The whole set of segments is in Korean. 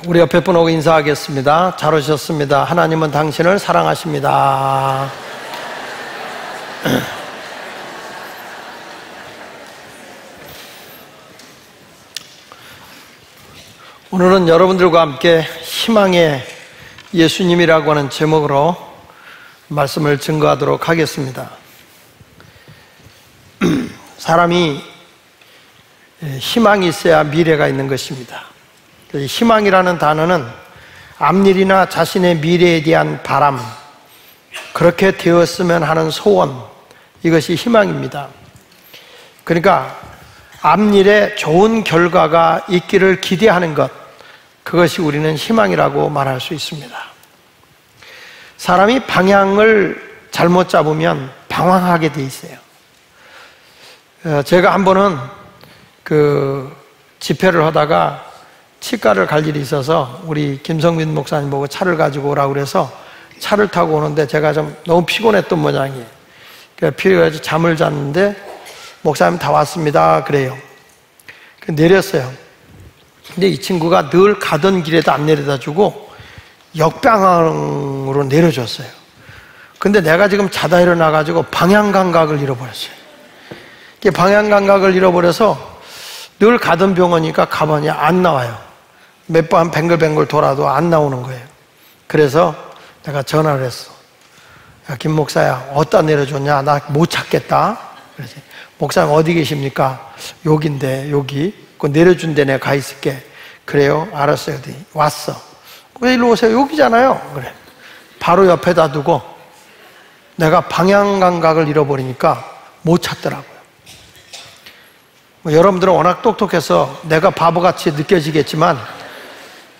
우리 옆에 분하고 인사하겠습니다. 잘 오셨습니다. 하나님은 당신을 사랑하십니다. 오늘은 여러분들과 함께 희망의 예수님이라고 하는 제목으로 말씀을 증거하도록 하겠습니다. 사람이 희망이 있어야 미래가 있는 것입니다. 희망이라는 단어는 앞일이나 자신의 미래에 대한 바람, 그렇게 되었으면 하는 소원, 이것이 희망입니다. 그러니까 앞일에 좋은 결과가 있기를 기대하는 것, 그것이 우리는 희망이라고 말할 수 있습니다. 사람이 방향을 잘못 잡으면 방황하게 돼 있어요. 제가 한 번은 집회를 하다가 치과를 갈 일이 있어서 우리 김성민 목사님 보고 차를 가지고 오라고 그래서 차를 타고 오는데 제가 좀 너무 피곤했던 모양이에요. 피곤해서 잠을 잤는데 목사님 다 왔습니다 그래요. 내렸어요. 근데 이 친구가 늘 가던 길에도 안 내려다 주고 역방향으로 내려줬어요. 근데 내가 지금 자다 일어나가지고 방향 감각을 잃어버렸어요. 방향 감각을 잃어버려서 늘 가던 병원이니까 가만히 안 나와요. 몇 번 뱅글뱅글 돌아도 안 나오는 거예요. 그래서 내가 전화를 했어. 야, 김 목사야, 어디다 내려줬냐? 나 못 찾겠다. 그래서 목사님 어디 계십니까? 여긴데, 여기. 그 내려준 데 내가 가 있을게. 그래요? 알았어요. 왔어. 왜 일로 오세요? 여기잖아요. 그래. 바로 옆에다 두고 내가 방향 감각을 잃어버리니까 못 찾더라고요. 여러분들은 워낙 똑똑해서 내가 바보같이 느껴지겠지만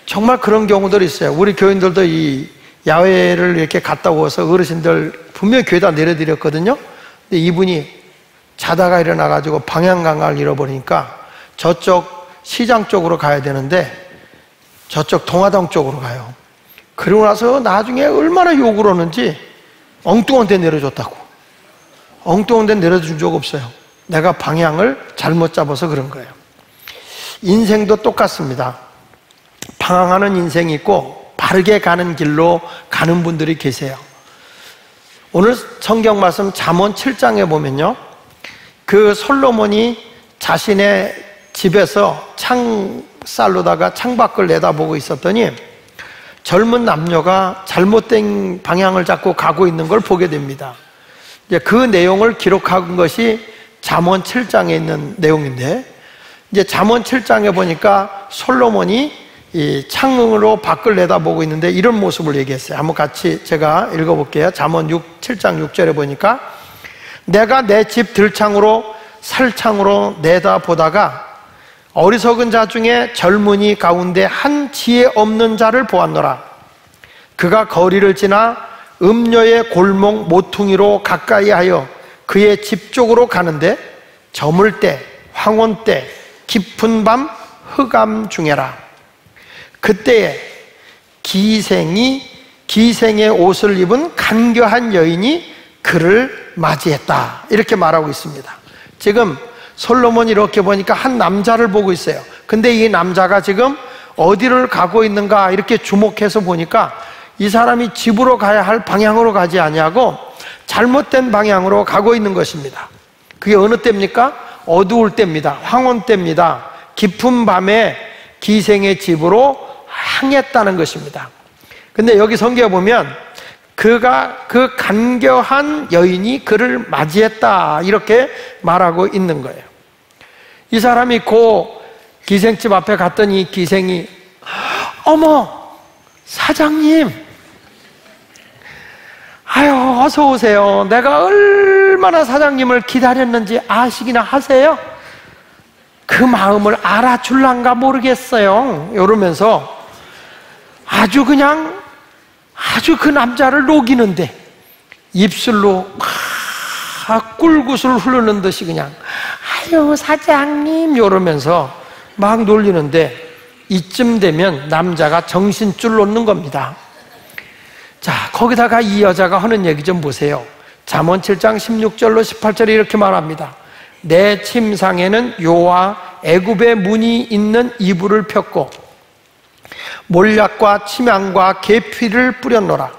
정말 그런 경우들이 있어요. 우리 교인들도 이 야외를 이렇게 갔다 오서 어르신들 분명히 교회다 내려드렸거든요. 근데 이분이 자다가 일어나가지고 방향 감각을 잃어버리니까 저쪽 시장 쪽으로 가야 되는데 저쪽 동화동 쪽으로 가요. 그러고 나서 나중에 얼마나 욕을 하는지 엉뚱한 데 내려줬다고. 엉뚱한 데 내려준 적 없어요. 내가 방향을 잘못 잡아서 그런 거예요. 인생도 똑같습니다. 방황하는 인생이 있고 바르게 가는 길로 가는 분들이 계세요. 오늘 성경 말씀 잠언 7장에 보면요, 그 솔로몬이 자신의 집에서 창살로다가 창밖을 내다보고 있었더니 젊은 남녀가 잘못된 방향을 잡고 가고 있는 걸 보게 됩니다. 이제 그 내용을 기록한 것이 잠언 7장에 있는 내용인데, 이제 잠언 7장에 보니까 솔로몬이 이 창으로 밖을 내다보고 있는데 이런 모습을 얘기했어요. 한번 같이 제가 읽어볼게요. 잠언 7장 6절에 보니까 내가 내 집 들창으로 살창으로 내다보다가 어리석은 자 중에 젊은이 가운데 한 지혜 없는 자를 보았노라. 그가 거리를 지나 음녀의 골목 모퉁이로 가까이 하여 그의 집 쪽으로 가는데 저물 때, 황혼 때, 깊은 밤 흑암 중에라. 그때에 기생의 옷을 입은 간교한 여인이 그를 맞이했다. 이렇게 말하고 있습니다. 지금 솔로몬이 이렇게 보니까 한 남자를 보고 있어요. 근데 이 남자가 지금 어디를 가고 있는가 이렇게 주목해서 보니까 이 사람이 집으로 가야 할 방향으로 가지 아니하고 잘못된 방향으로 가고 있는 것입니다. 그게 어느 때입니까? 어두울 때입니다. 황혼 때입니다. 깊은 밤에 기생의 집으로 향했다는 것입니다. 근데 여기 성경에 보면 그 간교한 여인이 그를 맞이했다 이렇게 말하고 있는 거예요. 이 사람이 기생집 앞에 갔더니 기생이 어머 사장님, 아유 어서 오세요. 내가 얼마나 사장님을 기다렸는지 아시기나 하세요? 그 마음을 알아줄란가 모르겠어요. 이러면서 아주 그 남자를 녹이는데 입술로 꿀굿을 흐르는 듯이 그냥 아유 사장님 이러면서 막 놀리는데 이쯤 되면 남자가 정신줄 놓는 겁니다. 자, 거기다가 이 여자가 하는 얘기 좀 보세요. 잠언 7장 16절로 18절에 이렇게 말합니다. 내 침상에는 요와 애굽의 문이 있는 이불을 폈고 몰약과 침향과 계피를 뿌렸노라.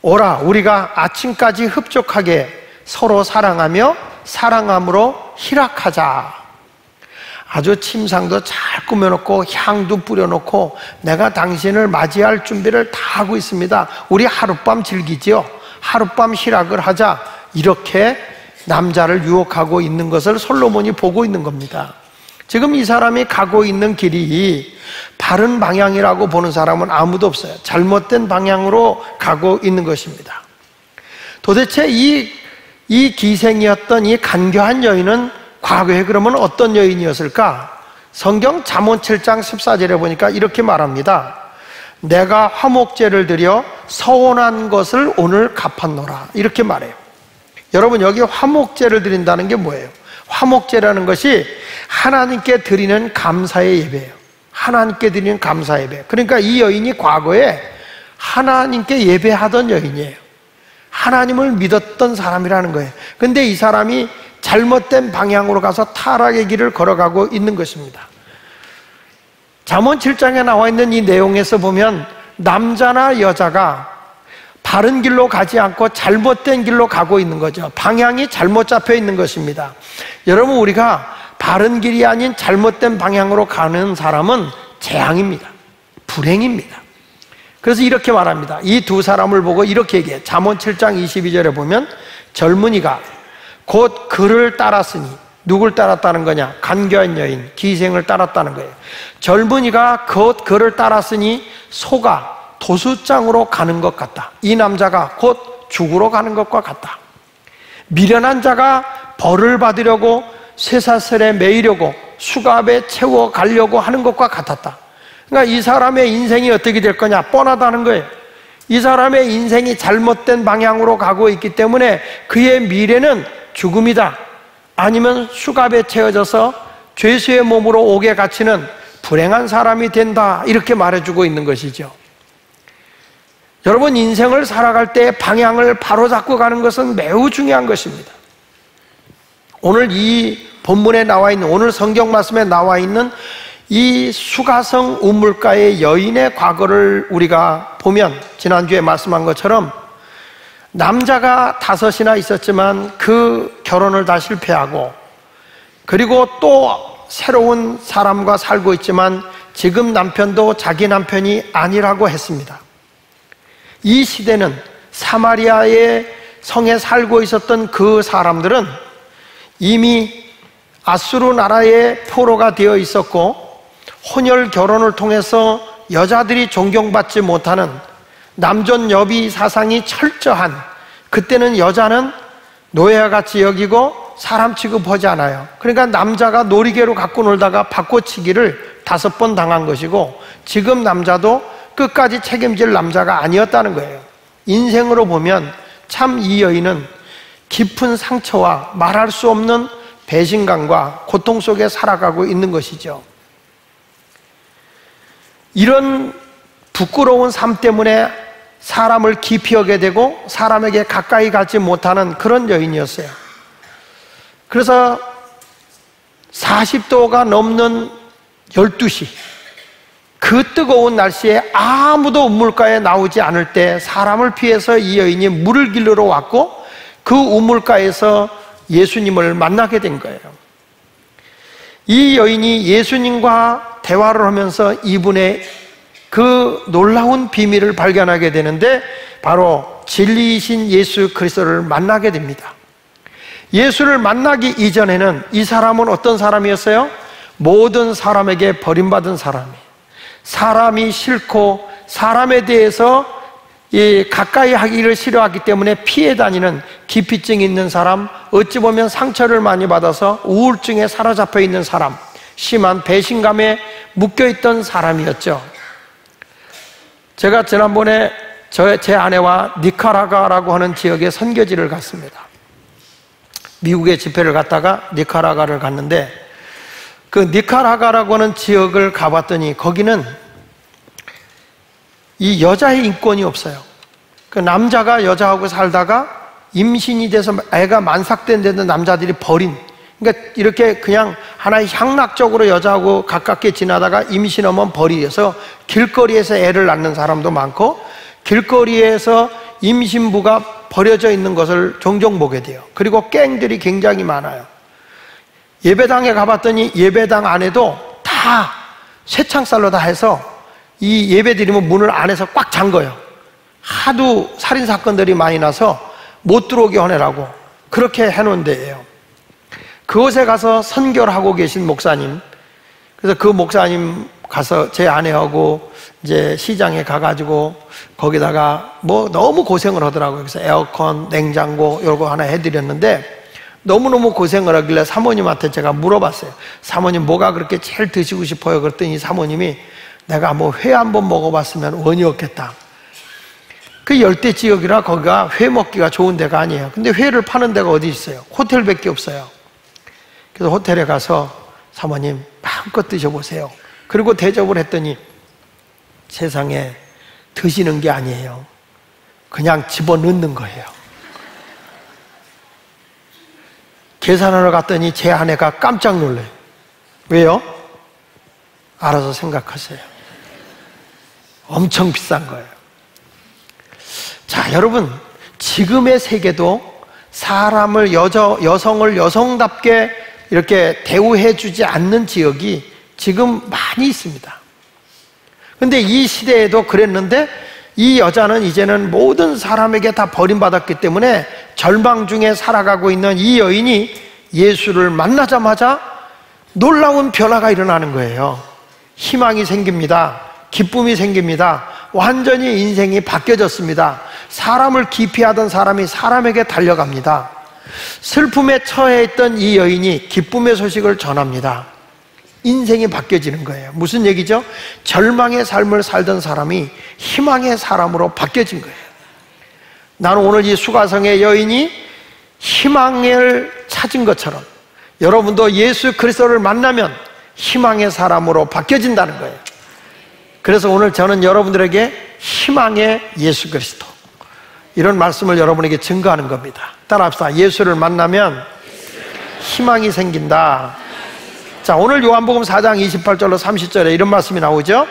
오라, 우리가 아침까지 흡족하게 서로 사랑하며 사랑함으로 희락하자. 아주 침상도 잘 꾸며놓고 향도 뿌려놓고 내가 당신을 맞이할 준비를 다 하고 있습니다. 우리 하룻밤 즐기지요. 하룻밤 희락을 하자. 이렇게 남자를 유혹하고 있는 것을 솔로몬이 보고 있는 겁니다. 지금 이 사람이 가고 있는 길이 바른 방향이라고 보는 사람은 아무도 없어요. 잘못된 방향으로 가고 있는 것입니다. 도대체 이 기생이었던 이 간교한 여인은 과거에 그러면 어떤 여인이었을까? 성경 잠언 7장 14절에 보니까 이렇게 말합니다. 내가 화목제를 드려 서원한 것을 오늘 갚았노라. 이렇게 말해요. 여러분, 여기 화목제를 드린다는 게 뭐예요? 화목제라는 것이 하나님께 드리는 감사의 예배예요. 하나님께 드리는 감사 예배. 그러니까 이 여인이 과거에 하나님께 예배하던 여인이에요. 하나님을 믿었던 사람이라는 거예요. 근데 이 사람이 잘못된 방향으로 가서 타락의 길을 걸어가고 있는 것입니다. 잠언 7장에 나와 있는 이 내용에서 보면 남자나 여자가 바른 길로 가지 않고 잘못된 길로 가고 있는 거죠. 방향이 잘못 잡혀 있는 것입니다. 여러분, 우리가 바른 길이 아닌 잘못된 방향으로 가는 사람은 재앙입니다. 불행입니다. 그래서 이렇게 말합니다. 이 두 사람을 보고 이렇게 얘기해요. 잠언 7장 22절에 보면 젊은이가 곧 그를 따랐으니, 누굴 따랐다는 거냐? 간교한 여인, 기생을 따랐다는 거예요. 젊은이가 곧 그를 따랐으니 소가 도수장으로 가는 것 같다. 이 남자가 곧 죽으러 가는 것과 같다. 미련한 자가 벌을 받으려고 쇠사슬에 매이려고 수갑에 채워 가려고 하는 것과 같았다. 그러니까 이 사람의 인생이 어떻게 될 거냐? 뻔하다는 거예요. 이 사람의 인생이 잘못된 방향으로 가고 있기 때문에 그의 미래는 죽음이다. 아니면 수갑에 채워져서 죄수의 몸으로 옥에 갇히는 불행한 사람이 된다. 이렇게 말해주고 있는 것이죠. 여러분, 인생을 살아갈 때 방향을 바로잡고 가는 것은 매우 중요한 것입니다. 오늘 이 본문에 나와 있는, 오늘 성경 말씀에 나와 있는 이 수가성 우물가의 여인의 과거를 우리가 보면 지난주에 말씀한 것처럼 남자가 5이나 있었지만 그 결혼을 다 실패하고, 그리고 또 새로운 사람과 살고 있지만 지금 남편도 자기 남편이 아니라고 했습니다. 이 시대는 사마리아의 성에 살고 있었던 그 사람들은 이미 아수르 나라의 포로가 되어 있었고, 혼혈 결혼을 통해서 여자들이 존경받지 못하는 남존여비 사상이 철저한, 그때는 여자는 노예와 같이 여기고 사람 취급하지 않아요. 그러니까 남자가 놀이개로 갖고 놀다가 바꿔치기를 5번 당한 것이고, 지금 남자도 끝까지 책임질 남자가 아니었다는 거예요. 인생으로 보면 참 이 여인은 깊은 상처와 말할 수 없는 배신감과 고통 속에 살아가고 있는 것이죠. 이런 부끄러운 삶 때문에 사람을 기피 여기게 되고 사람에게 가까이 가지 못하는 그런 여인이었어요. 그래서 40도가 넘는 12시, 그 뜨거운 날씨에 아무도 우물가에 나오지 않을 때 사람을 피해서 이 여인이 물을 길러 왔고, 그 우물가에서 예수님을 만나게 된 거예요. 이 여인이 예수님과 대화를 하면서 이분의 그 놀라운 비밀을 발견하게 되는데, 바로 진리이신 예수 그리스도를 만나게 됩니다. 예수를 만나기 이전에는 이 사람은 어떤 사람이었어요? 모든 사람에게 버림받은 사람이에요. 사람이 싫고 사람에 대해서 가까이 하기를 싫어하기 때문에 피해 다니는 기피증이 있는 사람, 어찌 보면 상처를 많이 받아서 우울증에 사로잡혀 있는 사람, 심한 배신감에 묶여있던 사람이었죠. 제가 지난번에 제 아내와 니카라과라고 하는 지역에 선교지를 갔습니다. 미국에 집회를 갔다가 니카라과를 갔는데, 그 니카라과라고 하는 지역을 가봤더니 거기는 이 여자의 인권이 없어요. 그 남자가 여자하고 살다가 임신이 돼서 애가 만삭된 데도 남자들이 버린 그러니까 이렇게 그냥 하나의 향락적으로 여자하고 가깝게 지나다가 임신하면 버리어서 길거리에서 애를 낳는 사람도 많고, 길거리에서 임신부가 버려져 있는 것을 종종 보게 돼요. 그리고 갱들이 굉장히 많아요. 예배당에 가봤더니 예배당 안에도 다 쇠창살로 다 해서 이 예배 드리면 문을 안에서 꽉 잠궈요. 하도 살인사건들이 많이 나서 못 들어오게 하느라고 그렇게 해놓은 데예요. 그곳에 가서 선교를 하고 계신 목사님, 그래서 그 목사님 가서 제 아내하고 이제 시장에 가가지고 거기다가 뭐 너무 고생을 하더라고요. 그래서 에어컨, 냉장고 이런 거 하나 해드렸는데 너무너무 고생을 하길래 사모님한테 제가 물어봤어요. 사모님 뭐가 그렇게 제일 드시고 싶어요? 그랬더니 사모님이 내가 뭐 회 한번 먹어봤으면 원이 없겠다. 그 열대 지역이라 거기가 회 먹기가 좋은 데가 아니에요. 근데 회를 파는 데가 어디 있어요? 호텔밖에 없어요. 그래서 호텔에 가서 사모님 마음껏 드셔보세요. 그리고 대접을 했더니 세상에 드시는 게 아니에요. 그냥 집어넣는 거예요. 계산하러 갔더니 제 아내가 깜짝 놀라요. 왜요? 알아서 생각하세요. 엄청 비싼 거예요. 자, 여러분, 지금의 세계도 사람을 여성을 여성답게 이렇게 대우해 주지 않는 지역이 지금 많이 있습니다. 근데 이 시대에도 그랬는데 이 여자는 이제는 모든 사람에게 다 버림받았기 때문에 절망 중에 살아가고 있는 이 여인이 예수를 만나자마자 놀라운 변화가 일어나는 거예요. 희망이 생깁니다. 기쁨이 생깁니다. 완전히 인생이 바뀌어졌습니다. 사람을 기피하던 사람이 사람에게 달려갑니다. 슬픔에 처해 있던 이 여인이 기쁨의 소식을 전합니다. 인생이 바뀌어지는 거예요. 무슨 얘기죠? 절망의 삶을 살던 사람이 희망의 사람으로 바뀌어진 거예요. 나는 오늘 이 수가성의 여인이 희망을 찾은 것처럼 여러분도 예수 그리스도를 만나면 희망의 사람으로 바뀌어진다는 거예요. 그래서 오늘 저는 여러분들에게 희망의 예수 그리스도, 이런 말씀을 여러분에게 증거하는 겁니다. 따라합시다. 예수를 만나면 희망이 생긴다. 자, 오늘 요한복음 4장 28절로 30절에 이런 말씀이 나오죠.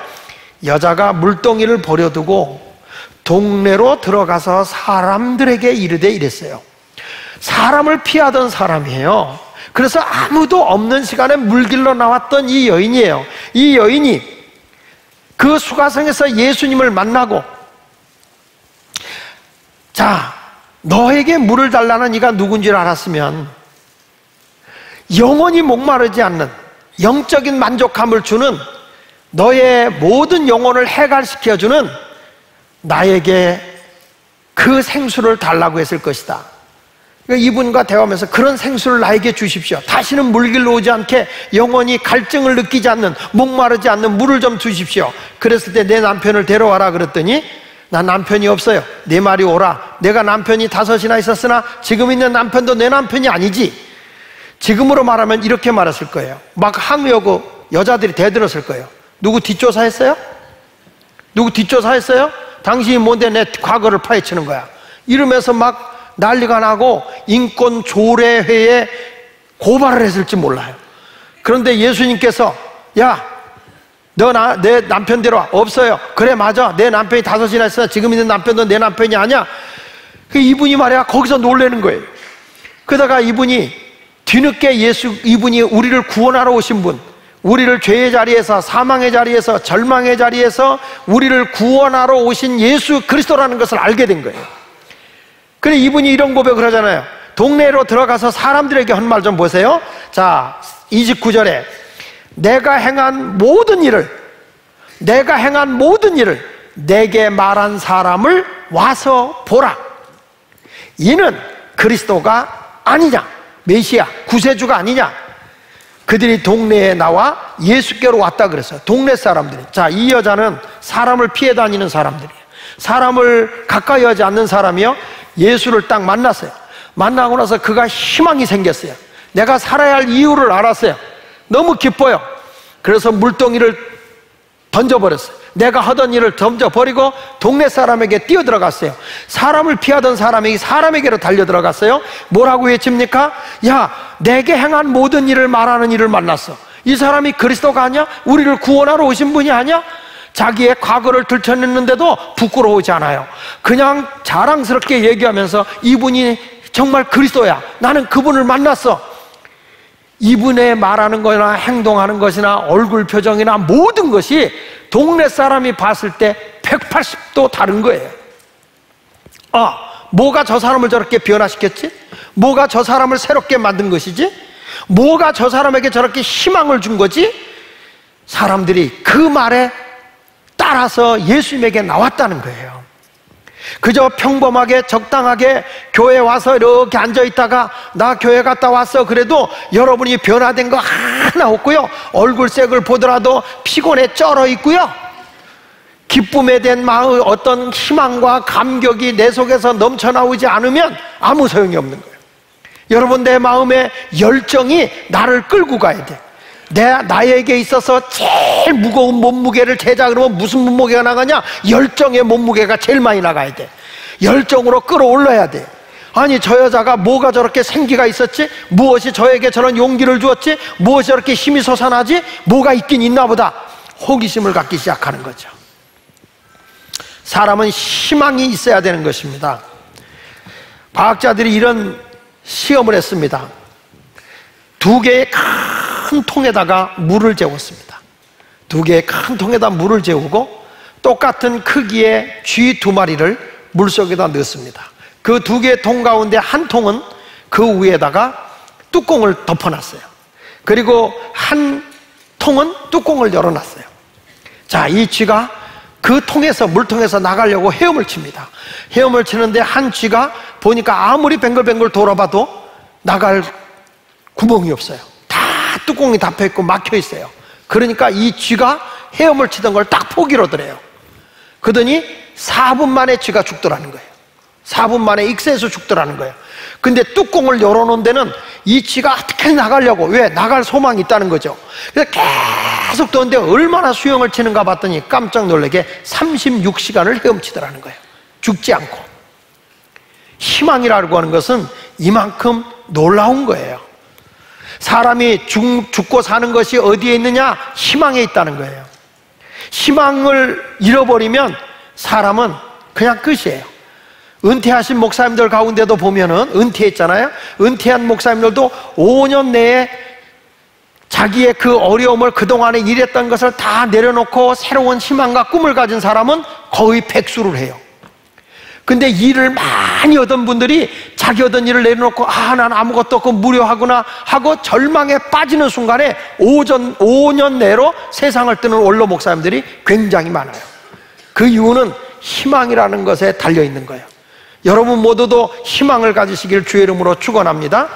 여자가 물동이를 버려두고 동네로 들어가서 사람들에게 이르되 이랬어요. 사람을 피하던 사람이에요. 그래서 아무도 없는 시간에 물길로 나왔던 이 여인이에요. 이 여인이 그 수가성에서 예수님을 만나고, 자, 너에게 물을 달라는 이가 누군지 알았으면 영원히 목마르지 않는 영적인 만족감을 주는, 너의 모든 영혼을 해갈시켜주는 나에게 그 생수를 달라고 했을 것이다. 그러니까 이분과 대화하면서 그런 생수를 나에게 주십시오. 다시는 물길로 오지 않게 영원히 갈증을 느끼지 않는, 목마르지 않는 물을 좀 주십시오. 그랬을 때 내 남편을 데려와라 그랬더니 나 남편이 없어요. 내 말이 오라. 내가 남편이 5이나 있었으나 지금 있는 남편도 내 남편이 아니지. 지금으로 말하면 이렇게 말했을 거예요. 막 항의하고 여자들이 대들었을 거예요. 누구 뒷조사했어요? 누구 뒷조사했어요? 당신이 뭔데 내 과거를 파헤치는 거야. 이러면서 막 난리가 나고 인권조례회에 고발을 했을지 몰라요. 그런데 예수님께서 야, 너 내 남편 데려와. 없어요. 그래, 맞아. 내 남편이 5이나 있어. 지금 있는 남편도 내 남편이 아니야. 이분이 말이야 거기서 놀라는 거예요. 그러다가 이분이 뒤늦게 이분이 우리를 구원하러 오신 분, 우리를 죄의 자리에서, 사망의 자리에서, 절망의 자리에서 우리를 구원하러 오신 예수 그리스도라는 것을 알게 된 거예요. 그래, 이분이 이런 고백을 하잖아요. 동네로 들어가서 사람들에게 한 말 좀 보세요. 자, 29절에 내가 행한 모든 일을 내게 말한 사람을 와서 보라. 이는 그리스도가 아니냐, 메시아, 구세주가 아니냐. 그들이 동네에 나와 예수께로 왔다 그랬어요. 동네 사람들이. 자, 이 여자는 사람을 피해 다니는 사람들이에요. 사람을 가까이 하지 않는 사람이요. 예수를 딱 만났어요. 만나고 나서 그가 희망이 생겼어요. 내가 살아야 할 이유를 알았어요. 너무 기뻐요. 그래서 물동이를 던져버렸어요. 내가 하던 일을 던져버리고 동네 사람에게 뛰어들어갔어요. 사람을 피하던 사람이 사람에게로 달려들어갔어요. 뭐라고 외칩니까? 야, 내게 행한 모든 일을 말하는 이를 만났어. 이 사람이 그리스도가 아니야? 우리를 구원하러 오신 분이 아니야? 자기의 과거를 들춰냈는데도 부끄러워하지 않아요. 그냥 자랑스럽게 얘기하면서 이분이 정말 그리스도야, 나는 그분을 만났어. 이분의 말하는 거나 행동하는 것이나 얼굴 표정이나 모든 것이 동네 사람이 봤을 때 180도 다른 거예요. 뭐가 저 사람을 저렇게 변화시켰지? 뭐가 저 사람을 새롭게 만든 것이지? 뭐가 저 사람에게 저렇게 희망을 준 거지? 사람들이 그 말에 따라서 예수님에게 나왔다는 거예요. 그저 평범하게 적당하게 교회 와서 이렇게 앉아있다가 나 교회 갔다 왔어 그래도 여러분이 변화된 거 하나 없고요, 얼굴색을 보더라도 피곤해 쩔어 있고요, 기쁨에 대한 마음, 어떤 희망과 감격이 내 속에서 넘쳐나오지 않으면 아무 소용이 없는 거예요. 여러분, 내 마음의 열정이 나를 끌고 가야 돼. 나에게 있어서 제일 무거운 몸무게를 재자 그러면 무슨 몸무게가 나가냐? 열정의 몸무게가 제일 많이 나가야 돼. 열정으로 끌어올라야 돼. 아니, 저 여자가 뭐가 저렇게 생기가 있었지? 무엇이 저에게 저런 용기를 주었지? 무엇이 저렇게 힘이 솟아나지? 뭐가 있긴 있나 보다. 호기심을 갖기 시작하는 거죠. 사람은 희망이 있어야 되는 것입니다. 과학자들이 이런 시험을 했습니다. 2개의 큰 통에다가 물을 재웠습니다. 2개의 큰 통에다 물을 재우고 똑같은 크기의 쥐 2마리를 물속에다 넣었습니다. 그 2개의 통 가운데 한 통은 그 위에다가 뚜껑을 덮어놨어요. 그리고 한 통은 뚜껑을 열어놨어요. 자, 이 쥐가 그 통에서, 물통에서 나가려고 헤엄을 칩니다. 헤엄을 치는데 한 쥐가 보니까 아무리 뱅글뱅글 돌아봐도 나갈 구멍이 없어요. 다 뚜껑이 닫혀있고 막혀있어요. 그러니까 이 쥐가 헤엄을 치던 걸 딱 포기로더래요. 그러더니 4분 만에 쥐가 죽더라는 거예요. 4분 만에 익사해서 죽더라는 거예요. 근데 뚜껑을 열어놓은 데는 이 쥐가 어떻게 나가려고, 왜? 나갈 소망이 있다는 거죠. 그래서 계속 도는데 얼마나 수영을 치는가 봤더니 깜짝 놀라게 36시간을 헤엄치더라는 거예요. 죽지 않고. 희망이라고 하는 것은 이만큼 놀라운 거예요. 사람이 죽고 사는 것이 어디에 있느냐? 희망에 있다는 거예요. 희망을 잃어버리면 사람은 그냥 끝이에요. 은퇴하신 목사님들 가운데도 보면은, 은퇴했잖아요. 은퇴한 목사님들도 5년 내에 자기의 그 어려움을, 그동안에 일했던 것을 다 내려놓고 새로운 희망과 꿈을 가진 사람은 거의 백수를 해요. 근데 일을 많이 얻은 분들이 자기 얻은 일을 내려놓고 난 아무것도 없고 무료하구나 하고 절망에 빠지는 순간에 5년 내로 세상을 뜨는 원로 목사님들이 굉장히 많아요. 그 이유는 희망이라는 것에 달려있는 거예요. 여러분 모두도 희망을 가지시길 주의 이름으로 축원합니다.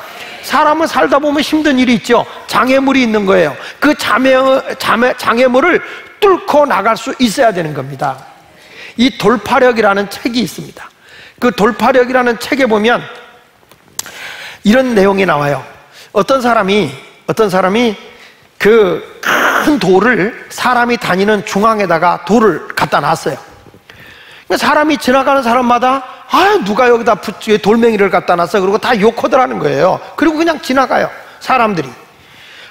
사람은 살다 보면 힘든 일이 있죠. 장애물이 있는 거예요. 그 장애물을 뚫고 나갈 수 있어야 되는 겁니다. 이 돌파력이라는 책이 있습니다. 그 돌파력이라는 책에 보면 이런 내용이 나와요. 어떤 사람이 그 큰 돌을 사람이 다니는 중앙에다가 돌을 갖다 놨어요. 사람이 지나가는 사람마다 누가 여기다 돌멩이를 갖다 놨어? 그리고 다 욕하더라는 거예요. 그리고 그냥 지나가요. 사람들이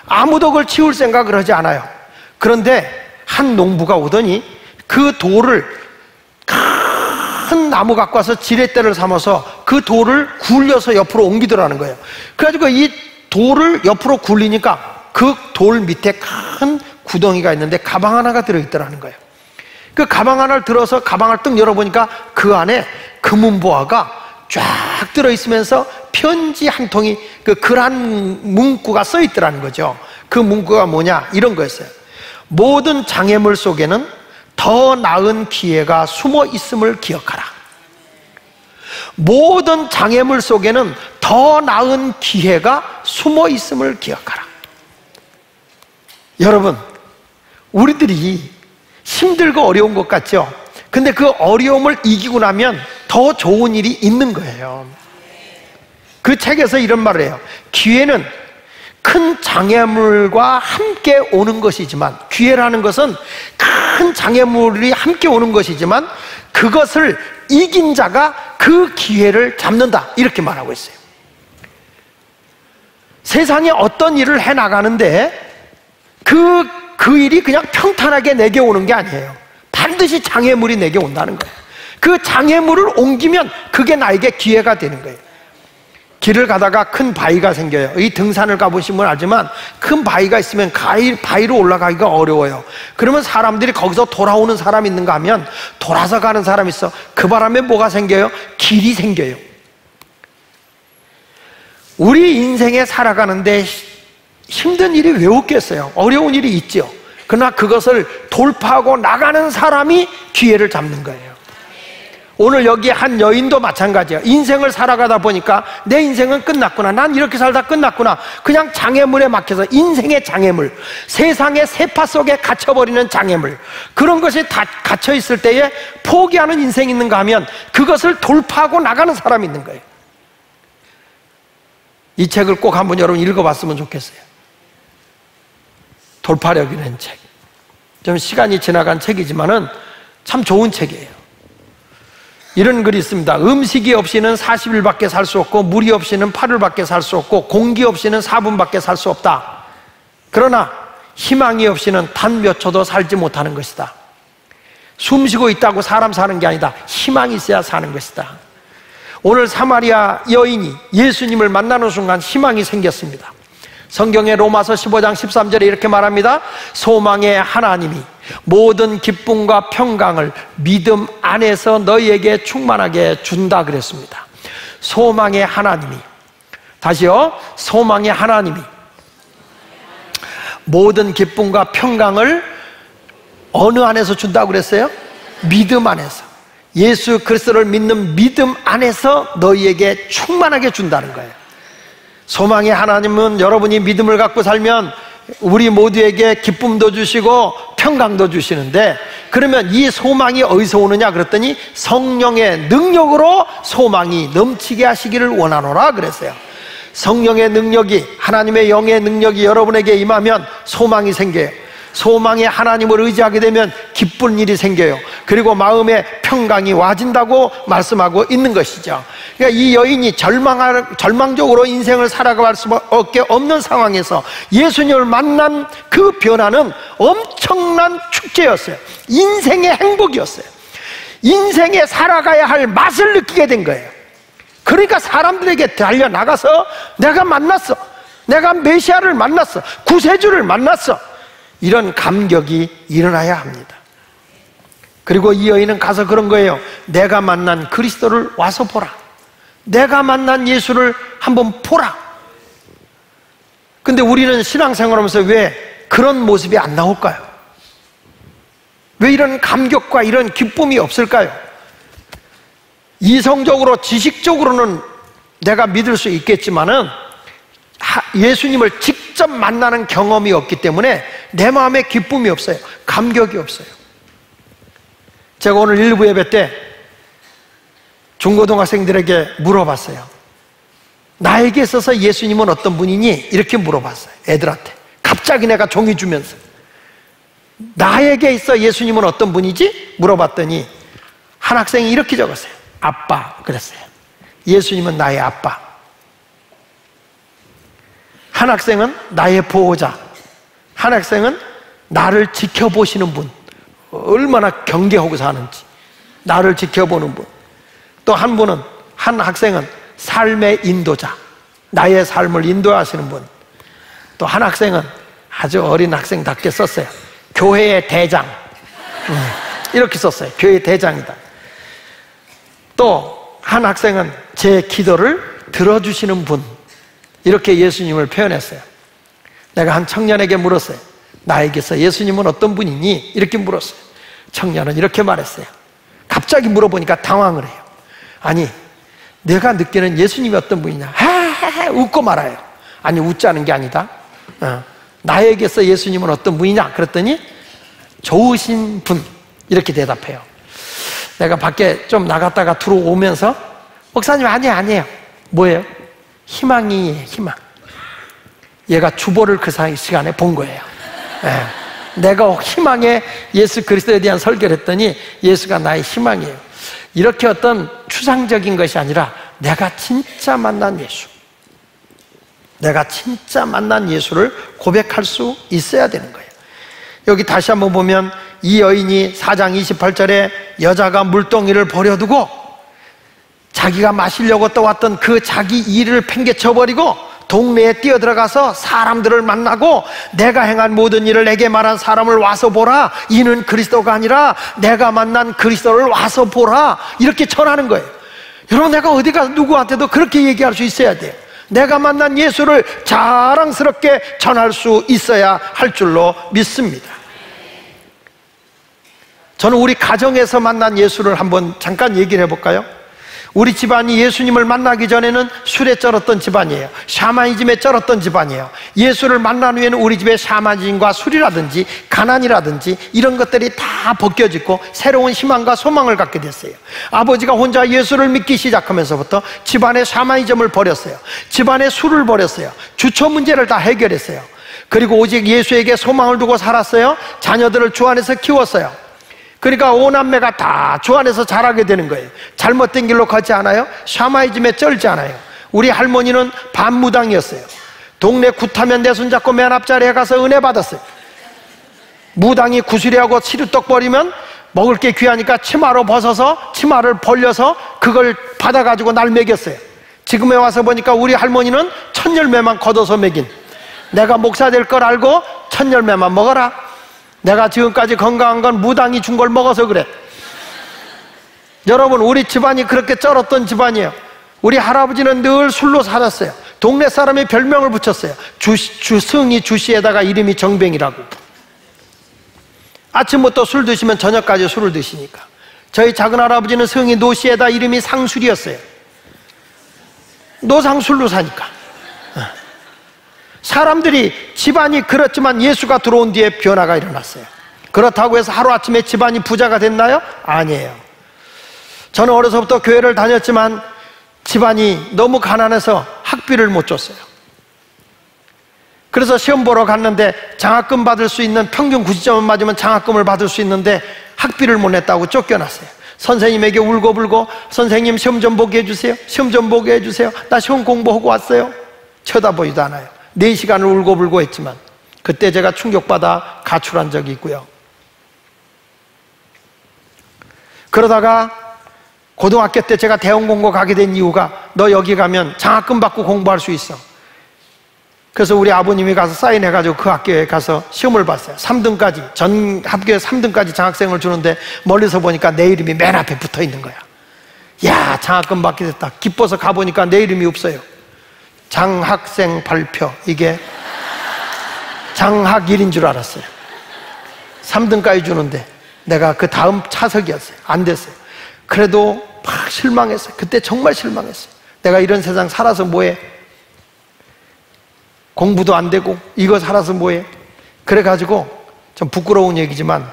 아무도 그걸 치울 생각을 하지 않아요. 그런데 한 농부가 오더니 그 돌을, 큰 나무 갖고 와서 지렛대를 삼아서 그 돌을 굴려서 옆으로 옮기더라는 거예요. 그래가지고 이 돌을 옆으로 굴리니까 그 돌 밑에 큰 구덩이가 있는데 가방 하나가 들어있더라는 거예요. 그 가방 하나를 들어서 가방을 뜩 열어보니까 그 안에 금은보화가 쫙 들어있으면서 편지 한 통이, 그 글한 문구가 써있더라는 거죠. 그 문구가 뭐냐, 이런 거였어요. 모든 장애물 속에는 더 나은 기회가 숨어 있음을 기억하라. 모든 장애물 속에는 더 나은 기회가 숨어 있음을 기억하라. 여러분, 우리들이 힘들고 어려운 것 같죠? 근데 그 어려움을 이기고 나면 더 좋은 일이 있는 거예요. 그 책에서 이런 말을 해요. 기회는 큰 장애물과 함께 오는 것이지만, 기회라는 것은 큰 장애물이 함께 오는 것이지만 그것을 이긴 자가 그 기회를 잡는다, 이렇게 말하고 있어요. 세상에 어떤 일을 해나가는데 그 일이 그냥 평탄하게 내게 오는 게 아니에요. 반드시 장애물이 내게 온다는 거예요. 그 장애물을 옮기면 그게 나에게 기회가 되는 거예요. 길을 가다가 큰 바위가 생겨요. 이 등산을 가보시면 알지만 큰 바위가 있으면 바위로 올라가기가 어려워요. 그러면 사람들이 거기서 돌아오는 사람이 있는가 하면 돌아서 가는 사람이 있어. 그 바람에 뭐가 생겨요? 길이 생겨요. 우리 인생에 살아가는데 힘든 일이 왜 없겠어요? 어려운 일이 있죠. 그러나 그것을 돌파하고 나가는 사람이 기회를 잡는 거예요. 오늘 여기 한 여인도 마찬가지예요. 인생을 살아가다 보니까 내 인생은 끝났구나, 난 이렇게 살다 끝났구나, 그냥 장애물에 막혀서, 인생의 장애물, 세상의 세파 속에 갇혀버리는 장애물, 그런 것이 다 갇혀있을 때에 포기하는 인생이 있는가 하면 그것을 돌파하고 나가는 사람이 있는 거예요. 이 책을 꼭 한번 여러분 읽어봤으면 좋겠어요. 돌파력이라는 책. 좀 시간이 지나간 책이지만은 참 좋은 책이에요. 이런 글이 있습니다. 음식이 없이는 40일밖에 살 수 없고, 물이 없이는 8일밖에 살 수 없고, 공기 없이는 4분밖에 살 수 없다. 그러나 희망이 없이는 단 몇 초도 살지 못하는 것이다. 숨 쉬고 있다고 사람 사는 게 아니다. 희망이 있어야 사는 것이다. 오늘 사마리아 여인이 예수님을 만나는 순간 희망이 생겼습니다. 성경의 로마서 15장 13절에 이렇게 말합니다. 소망의 하나님이 모든 기쁨과 평강을 믿음 안에서 너희에게 충만하게 준다 그랬습니다. 소망의 하나님이, 다시요, 소망의 하나님이 모든 기쁨과 평강을 어느 안에서 준다고 그랬어요? 믿음 안에서. 예수 그리스도를 믿는 믿음 안에서 너희에게 충만하게 준다는 거예요. 소망의 하나님은 여러분이 믿음을 갖고 살면 우리 모두에게 기쁨도 주시고 평강도 주시는데, 그러면 이 소망이 어디서 오느냐 그랬더니 성령의 능력으로 소망이 넘치게 하시기를 원하노라 그랬어요. 성령의 능력이, 하나님의 영의 능력이 여러분에게 임하면 소망이 생겨요. 소망의 하나님을 의지하게 되면 기쁜 일이 생겨요. 그리고 마음에 평강이 와진다고 말씀하고 있는 것이죠. 그러니까 이 여인이 절망적으로 인생을 살아갈 수밖에 없는 상황에서 예수님을 만난 그 변화는 엄청난 축제였어요. 인생의 행복이었어요. 인생에 살아가야 할 맛을 느끼게 된 거예요. 그러니까 사람들에게 달려나가서 내가 만났어, 내가 메시아를 만났어, 구세주를 만났어, 이런 감격이 일어나야 합니다. 그리고 이 여인은 가서 그런 거예요. 내가 만난 그리스도를 와서 보라. 내가 만난 예수를 한번 보라. 근데 우리는 신앙생활하면서 왜 그런 모습이 안 나올까요? 왜 이런 감격과 이런 기쁨이 없을까요? 이성적으로, 지식적으로는 내가 믿을 수 있겠지만은 예수님을 직접 만나는 경험이 없기 때문에 내 마음에 기쁨이 없어요. 감격이 없어요. 제가 오늘 일부 예배 때 중고등학생들에게 물어봤어요. 나에게 있어서 예수님은 어떤 분이니? 이렇게 물어봤어요. 애들한테. 갑자기 내가 종이 주면서 나에게 있어 예수님은 어떤 분이지? 물어봤더니 한 학생이 이렇게 적었어요. 아빠 그랬어요. 예수님은 나의 아빠. 한 학생은 나의 보호자, 한 학생은 나를 지켜보시는 분, 얼마나 경계하고 사는지 나를 지켜보는 분, 또 한 분은, 한 학생은 삶의 인도자, 나의 삶을 인도하시는 분, 또 한 학생은 아주 어린 학생답게 썼어요. 교회의 대장, 이렇게 썼어요. 교회의 대장이다. 또 한 학생은 제 기도를 들어주시는 분, 이렇게 예수님을 표현했어요. 내가 한 청년에게 물었어요. 나에게서 예수님은 어떤 분이니? 이렇게 물었어요. 청년은 이렇게 말했어요. 갑자기 물어보니까 당황을 해요. 아니, 내가 느끼는 예수님이 어떤 분이냐? 웃고 말아요. 아니, 웃자는 게 아니다. 나에게서 예수님은 어떤 분이냐? 그랬더니 좋으신 분, 이렇게 대답해요. 내가 밖에 좀 나갔다가 들어오면서 목사님 아니에요. 뭐예요? 희망이에요. 희망. 얘가 주보를 그 시간에 본 거예요. 내가 희망의 예수 그리스도에 대한 설교를 했더니 예수가 나의 희망이에요. 이렇게 어떤 추상적인 것이 아니라 내가 진짜 만난 예수, 내가 진짜 만난 예수를 고백할 수 있어야 되는 거예요. 여기 다시 한번 보면 이 여인이 4장 28절에 여자가 물동이를 버려두고 자기가 마시려고 떠왔던 그 자기 일을 팽개쳐버리고 동네에 뛰어들어가서 사람들을 만나고 내가 행한 모든 일을 내게 말한 사람을 와서 보라, 이는 그리스도가 아니라 내가 만난 그리스도를 와서 보라, 이렇게 전하는 거예요. 여러분, 내가 어디 가서 누구한테도 그렇게 얘기할 수 있어야 돼요. 내가 만난 예수를 자랑스럽게 전할 수 있어야 할 줄로 믿습니다. 저는 우리 가정에서 만난 예수를 한번 잠깐 얘기를 해볼까요? 우리 집안이 예수님을 만나기 전에는 술에 쩔었던 집안이에요. 샤머니즘에 쩔었던 집안이에요. 예수를 만난 후에는 우리 집에 샤머니즘과 술이라든지 가난이라든지 이런 것들이 다 벗겨지고 새로운 희망과 소망을 갖게 됐어요. 아버지가 혼자 예수를 믿기 시작하면서부터 집안의 샤머니즘을 버렸어요. 집안의 술을 버렸어요. 주처 문제를 다 해결했어요. 그리고 오직 예수에게 소망을 두고 살았어요. 자녀들을 주 안에서 키웠어요. 그러니까 오남매가 다 주 안에서 자라게 되는 거예요. 잘못된 길로 가지 않아요. 샤머니즘에 쩔지 않아요. 우리 할머니는 반무당이었어요. 동네 굿하면 내 손잡고 맨 앞자리에 가서 은혜 받았어요. 무당이 구슬이하고 치루떡 버리면 먹을 게 귀하니까 치마로 벗어서 치마를 벌려서 그걸 받아가지고 날 먹였어요. 지금에 와서 보니까 우리 할머니는 천열매만 걷어서 먹인, 내가 목사 될 걸 알고 천열매만 먹어라, 내가 지금까지 건강한 건 무당이 준 걸 먹어서 그래. 여러분, 우리 집안이 그렇게 쩔었던 집안이에요. 우리 할아버지는 늘 술로 살았어요. 동네 사람이 별명을 붙였어요. 주승이 주씨에다가 이름이 정뱅이라고. 아침부터 술 드시면 저녁까지 술을 드시니까. 저희 작은 할아버지는 승이 노씨에다 이름이 상술이었어요. 노상술로 사니까. 사람들이, 집안이 그렇지만 예수가 들어온 뒤에 변화가 일어났어요. 그렇다고 해서 하루아침에 집안이 부자가 됐나요? 아니에요. 저는 어려서부터 교회를 다녔지만 집안이 너무 가난해서 학비를 못 줬어요. 그래서 시험 보러 갔는데 장학금 받을 수 있는, 평균 90점을 맞으면 장학금을 받을 수 있는데 학비를 못 냈다고 쫓겨났어요. 선생님에게 울고불고, 선생님 시험 좀 보게 해주세요, 시험 좀 보게 해주세요, 나 시험 공부하고 왔어요. 쳐다보지도 않아요. 4시간을 울고불고 했지만 그때 제가 충격받아 가출한 적이 있고요. 그러다가 고등학교 때 제가 대원 공고 가게 된 이유가, 너 여기 가면 장학금 받고 공부할 수 있어. 그래서 우리 아버님이 가서 사인해가지고 그 학교에 가서 시험을 봤어요. 3등까지, 전 합격에 3등까지 장학생을 주는데 멀리서 보니까 내 이름이 맨 앞에 붙어 있는 거야. 야, 장학금 받게 됐다. 기뻐서 가보니까 내 이름이 없어요. 장학생 발표, 이게 장학일인 줄 알았어요. 3등까지 주는데 내가 그 다음 차석이었어요. 안 됐어요. 그래도 막 실망했어요. 그때 정말 실망했어요. 내가 이런 세상 살아서 뭐해? 공부도 안 되고 이거 살아서 뭐해? 그래가지고 좀 부끄러운 얘기지만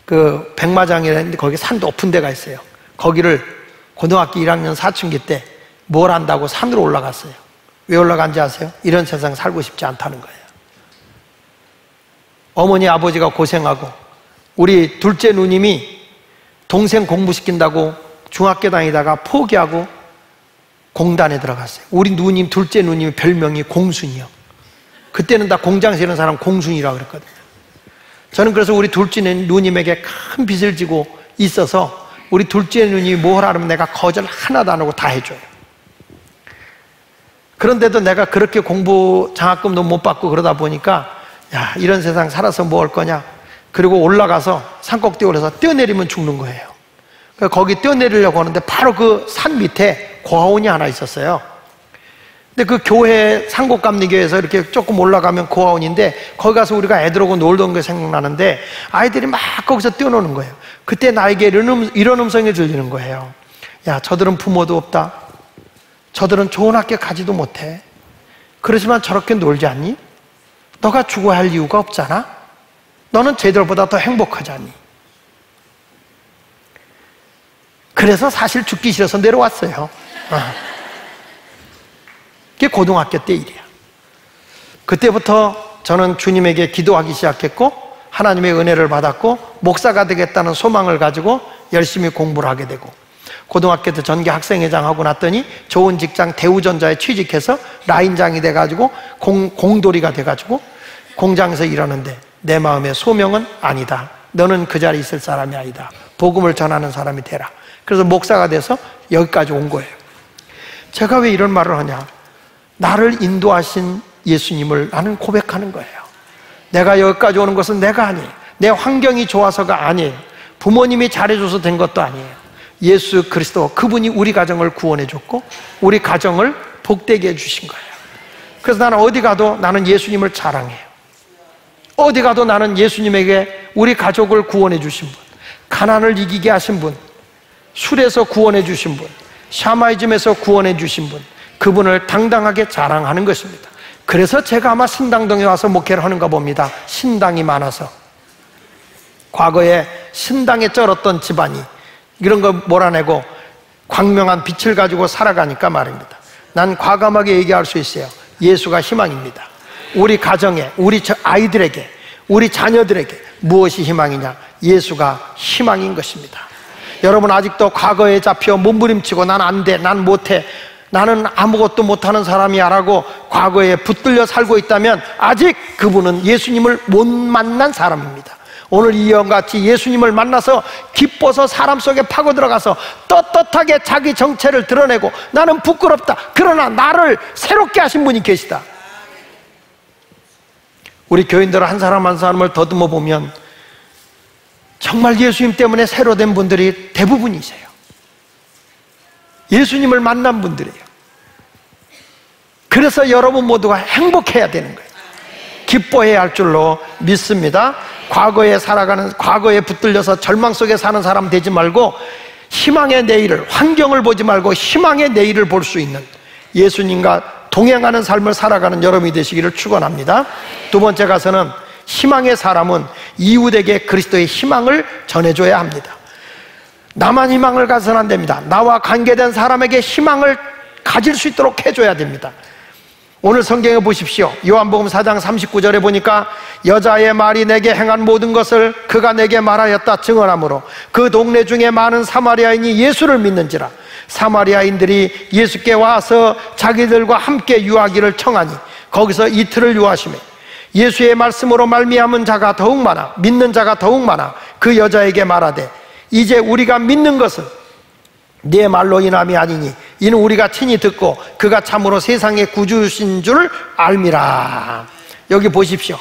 그 백마장이라는데 거기 산 높은 데가 있어요. 거기를 고등학교 1학년 사춘기 때 뭘 한다고 산으로 올라갔어요. 왜 올라간지 아세요? 이런 세상 살고 싶지 않다는 거예요. 어머니 아버지가 고생하고 우리 둘째 누님이 동생 공부시킨다고 중학교 다니다가 포기하고 공단에 들어갔어요. 우리 누님, 둘째 누님 별명이 공순이요. 그때는 다 공장에서 이런 사람 공순이라고 그랬거든요. 저는 그래서 우리 둘째 누님에게 큰 빚을 지고 있어서 우리 둘째 누님이 뭘 하려면 내가 거절 하나도 안 하고 다 해줘요. 그런데도 내가 그렇게 공부 장학금도 못 받고 그러다 보니까 야, 이런 세상 살아서 뭐 할 거냐. 그리고 올라가서 산꼭대기 올라서 뛰어내리면 죽는 거예요. 거기 뛰어내리려고 하는데 바로 그 산 밑에 고아원이 하나 있었어요. 근데 그 교회, 상곡감리교회에서 이렇게 조금 올라가면 고아원인데 거기 가서 우리가 애들하고 놀던 게 생각나는데 아이들이 막 거기서 뛰어노는 거예요. 그때 나에게 이런 음성이 들리는 거예요. 야, 저들은 부모도 없다. 저들은 좋은 학교 가지도 못해. 그러지만 저렇게 놀지 않니? 너가 죽어야 할 이유가 없잖아. 너는 쟤들보다 더 행복하지 않니? 그래서 사실 죽기 싫어서 내려왔어요. 그게 고등학교 때 일이야. 그때부터 저는 주님에게 기도하기 시작했고 하나님의 은혜를 받았고 목사가 되겠다는 소망을 가지고 열심히 공부를 하게 되고 고등학교 때 전교 학생회장 하고 났더니 좋은 직장 대우전자에 취직해서 라인장이 돼가지고 공돌이가 돼가지고 공장에서 일하는데 내 마음의 소명은 아니다. 너는 그 자리에 있을 사람이 아니다. 복음을 전하는 사람이 되라. 그래서 목사가 돼서 여기까지 온 거예요. 제가 왜 이런 말을 하냐? 나를 인도하신 예수님을 나는 고백하는 거예요. 내가 여기까지 오는 것은 내가 아니에요. 내 환경이 좋아서가 아니에요. 부모님이 잘해줘서 된 것도 아니에요. 예수 그리스도, 그분이 우리 가정을 구원해 줬고 우리 가정을 복되게 해주신 거예요. 그래서 나는 어디 가도 나는 예수님을 자랑해요. 어디 가도 나는 예수님에게 우리 가족을 구원해 주신 분, 가난을 이기게 하신 분, 술에서 구원해 주신 분, 샤마이즘에서 구원해 주신 분, 그분을 당당하게 자랑하는 것입니다. 그래서 제가 아마 신당동에 와서 목회를 하는가 봅니다. 신당이 많아서. 과거에 신당에 쩔었던 집안이 이런 거 몰아내고 광명한 빛을 가지고 살아가니까 말입니다. 난 과감하게 얘기할 수 있어요. 예수가 희망입니다. 우리 가정에, 우리 아이들에게, 우리 자녀들에게 무엇이 희망이냐? 예수가 희망인 것입니다. 여러분 아직도 과거에 잡혀 몸부림치고 난 안 돼, 난 못해, 나는 아무것도 못하는 사람이야 라고 과거에 붙들려 살고 있다면 아직 그분은 예수님을 못 만난 사람입니다. 오늘 이 형같이 예수님을 만나서 기뻐서 사람 속에 파고 들어가서 떳떳하게 자기 정체를 드러내고 나는 부끄럽다, 그러나 나를 새롭게 하신 분이 계시다. 우리 교인들 한 사람 한 사람을 더듬어 보면 정말 예수님 때문에 새로 된 분들이 대부분이세요. 예수님을 만난 분들이에요. 그래서 여러분 모두가 행복해야 되는 거예요. 기뻐해야 할 줄로 믿습니다. 과거에 붙들려서 절망 속에 사는 사람 되지 말고 희망의 내일을, 환경을 보지 말고 희망의 내일을 볼 수 있는 예수님과 동행하는 삶을 살아가는 여러분이 되시기를 축원합니다. 두 번째 가서는 희망의 사람은 이웃에게 그리스도의 희망을 전해줘야 합니다. 나만 희망을 가져서는 안 됩니다. 나와 관계된 사람에게 희망을 가질 수 있도록 해줘야 됩니다. 오늘 성경에 보십시오. 요한복음 4장 39절에 보니까 여자의 말이 내게 행한 모든 것을 그가 내게 말하였다 증언하므로 그 동네 중에 많은 사마리아인이 예수를 믿는지라. 사마리아인들이 예수께 와서 자기들과 함께 유하기를 청하니 거기서 이틀을 유하시며 예수의 말씀으로 말미암은 자가 더욱 많아, 믿는 자가 더욱 많아 그 여자에게 말하되 이제 우리가 믿는 것은 네 말로 인함이 아니니 이는 우리가 친히 듣고 그가 참으로 세상의 구주신 줄 알미라. 여기 보십시오.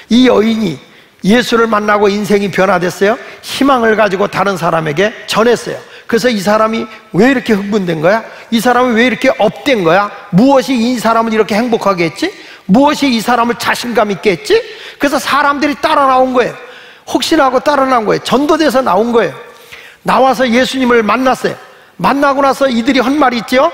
이 여인이 예수를 만나고 인생이 변화됐어요. 희망을 가지고 다른 사람에게 전했어요. 그래서 이 사람이 왜 이렇게 흥분된 거야? 이 사람이 왜 이렇게 업된 거야? 무엇이 이 사람을 이렇게 행복하게 했지? 무엇이 이 사람을 자신감 있게 했지? 그래서 사람들이 따라 나온 거예요. 혹시나 하고 따라 나온 거예요. 전도돼서 나온 거예요. 나와서 예수님을 만났어요. 만나고 나서 이들이 한 말이 있죠.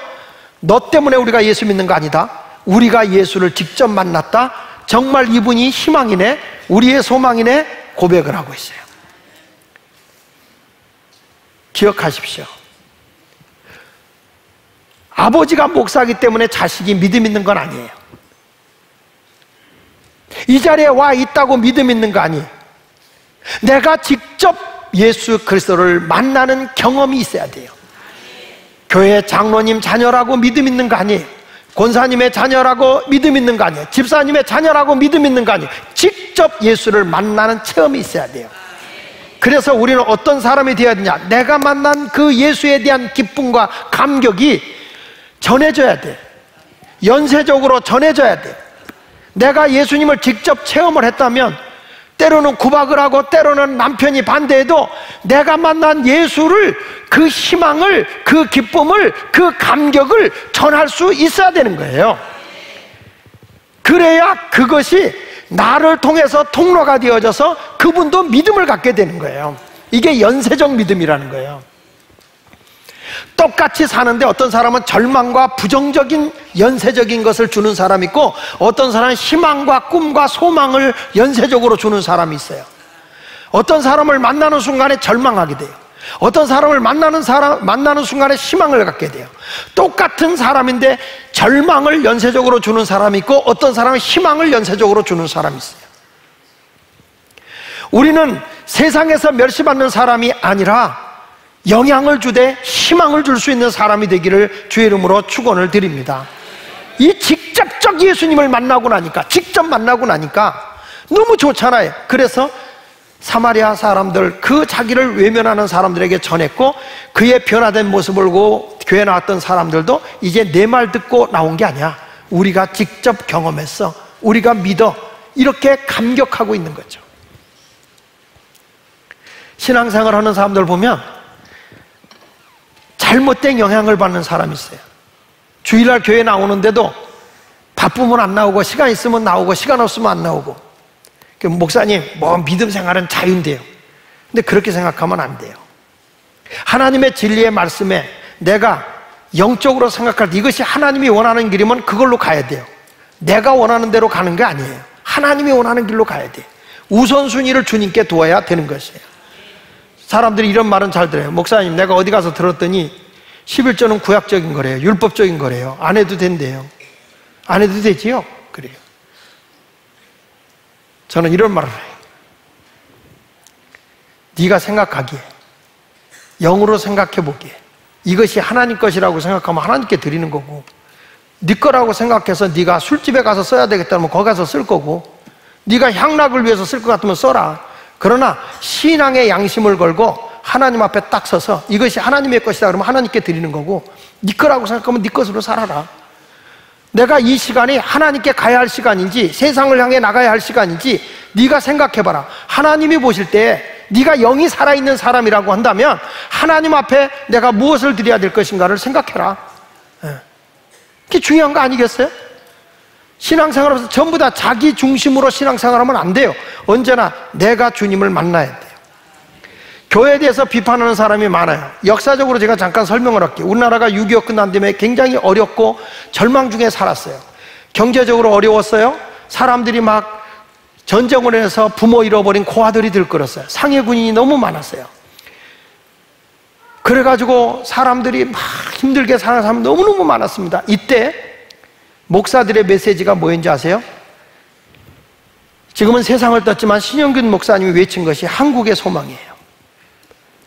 너 때문에 우리가 예수 믿는 거 아니다. 우리가 예수를 직접 만났다. 정말 이분이 희망이네, 우리의 소망이네 고백을 하고 있어요. 기억하십시오. 아버지가 목사이기 때문에 자식이 믿음 있는 건 아니에요. 이 자리에 와 있다고 믿음 있는 거 아니에요. 내가 직접 예수 그리스도를 만나는 경험이 있어야 돼요. 교회 장로님 자녀라고 믿음 있는 거 아니에요. 권사님의 자녀라고 믿음 있는 거 아니에요. 집사님의 자녀라고 믿음 있는 거 아니에요. 직접 예수를 만나는 체험이 있어야 돼요. 그래서 우리는 어떤 사람이 되어야 되냐? 내가 만난 그 예수에 대한 기쁨과 감격이 전해져야 돼. 연쇄적으로 전해져야 돼. 내가 예수님을 직접 체험을 했다면 때로는 구박을 하고 때로는 남편이 반대해도 내가 만난 예수를, 그 희망을, 그 기쁨을, 그 감격을 전할 수 있어야 되는 거예요. 그래야 그것이 나를 통해서 통로가 되어져서 그분도 믿음을 갖게 되는 거예요. 이게 연쇄적 믿음이라는 거예요. 똑같이 사는데 어떤 사람은 절망과 부정적인 연쇄적인 것을 주는 사람이 있고 어떤 사람은 희망과 꿈과 소망을 연쇄적으로 주는 사람이 있어요. 어떤 사람을 만나는 순간에 절망하게 돼요. 어떤 사람을 만나는 순간에 희망을 갖게 돼요. 똑같은 사람인데 절망을 연쇄적으로 주는 사람이 있고 어떤 사람은 희망을 연쇄적으로 주는 사람이 있어요. 우리는 세상에서 멸시받는 사람이 아니라 영향을 주되 희망을 줄 수 있는 사람이 되기를 주의 이름으로 축원을 드립니다. 이 직접적 예수님을 만나고 나니까, 직접 만나고 나니까 너무 좋잖아요. 그래서 사마리아 사람들, 그 자기를 외면하는 사람들에게 전했고, 그의 변화된 모습을 보고 교회 나왔던 사람들도 이제 내 말 듣고 나온 게 아니야, 우리가 직접 경험했어, 우리가 믿어, 이렇게 감격하고 있는 거죠. 신앙생활 하는 사람들 보면 잘못된 영향을 받는 사람이 있어요. 주일날 교회 나오는데도 바쁘면 안 나오고, 시간 있으면 나오고, 시간 없으면 안 나오고. 목사님, 뭐 믿음 생활은 자유인데요. 근데 그렇게 생각하면 안 돼요. 하나님의 진리의 말씀에 내가 영적으로 생각할 때 이것이 하나님이 원하는 길이면 그걸로 가야 돼요. 내가 원하는 대로 가는 게 아니에요. 하나님이 원하는 길로 가야 돼요. 우선순위를 주님께 두어야 되는 것이에요. 사람들이 이런 말은 잘 들어요. 목사님, 내가 어디 가서 들었더니 11조는 구약적인 거래요, 율법적인 거래요, 안 해도 된대요. 안 해도 되지요? 그래요. 저는 이런 말을 해요. 네가 생각하기에, 영으로 생각해 보기에 이것이 하나님 것이라고 생각하면 하나님께 드리는 거고, 네 거라고 생각해서 네가 술집에 가서 써야 되겠다면 거기 가서 쓸 거고, 네가 향락을 위해서 쓸 것 같으면 써라. 그러나 신앙의 양심을 걸고 하나님 앞에 딱 서서 이것이 하나님의 것이다 그러면 하나님께 드리는 거고, 네 거라고 생각하면 네 것으로 살아라. 내가 이 시간이 하나님께 가야 할 시간인지 세상을 향해 나가야 할 시간인지 네가 생각해봐라. 하나님이 보실 때 네가 영이 살아있는 사람이라고 한다면 하나님 앞에 내가 무엇을 드려야 될 것인가를 생각해라. 그게 중요한 거 아니겠어요? 신앙생활하면서 전부 다 자기 중심으로 신앙생활하면 안 돼요. 언제나 내가 주님을 만나야 돼요. 교회에 대해서 비판하는 사람이 많아요. 역사적으로 제가 잠깐 설명을 할게요. 우리나라가 6.25 끝난 다음에 굉장히 어렵고 절망 중에 살았어요. 경제적으로 어려웠어요. 사람들이 막 전쟁을 해서 부모 잃어버린 고아들이 들끓었어요. 상해 군인이 너무 많았어요. 그래가지고 사람들이 막 힘들게 사는 사람이 너무너무 많았습니다. 이때 목사들의 메시지가 뭐였는지 아세요? 지금은 세상을 떴지만 신영균 목사님이 외친 것이 한국의 소망이에요.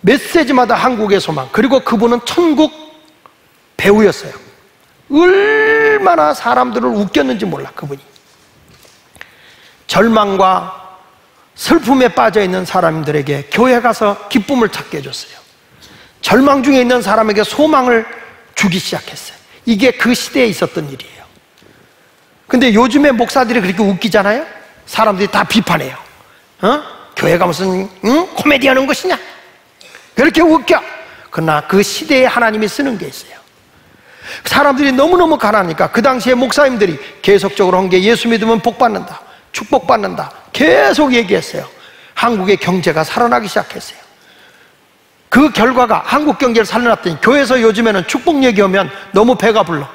메시지마다 한국의 소망. 그리고 그분은 천국 배우였어요. 얼마나 사람들을 웃겼는지 몰라, 그분이. 절망과 슬픔에 빠져있는 사람들에게 교회 가서 기쁨을 찾게 해줬어요. 절망 중에 있는 사람에게 소망을 주기 시작했어요. 이게 그 시대에 있었던 일이에요. 근데 요즘에 목사들이 그렇게 웃기잖아요. 사람들이 다 비판해요. 교회가 무슨 코미디 하는 것이냐, 그렇게 웃겨. 그러나 그 시대에 하나님이 쓰는 게 있어요. 사람들이 너무너무 가난하니까 그 당시에 목사님들이 계속적으로 한 게 예수 믿으면 복받는다, 축복받는다, 계속 얘기했어요. 한국의 경제가 살아나기 시작했어요. 그 결과가 한국 경제를 살려놨더니 교회에서 요즘에는 축복 얘기하면 너무 배가 불러.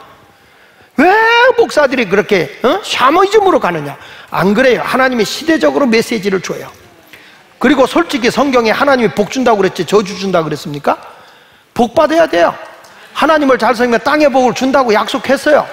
왜 목사들이 그렇게 샤머니즘으로 가느냐? 안 그래요. 하나님이 시대적으로 메시지를 줘요. 그리고 솔직히 성경에 하나님이 복 준다고 그랬지 저주 준다고 그랬습니까? 복 받아야 돼요. 하나님을 잘 섬기면 땅의 복을 준다고 약속했어요.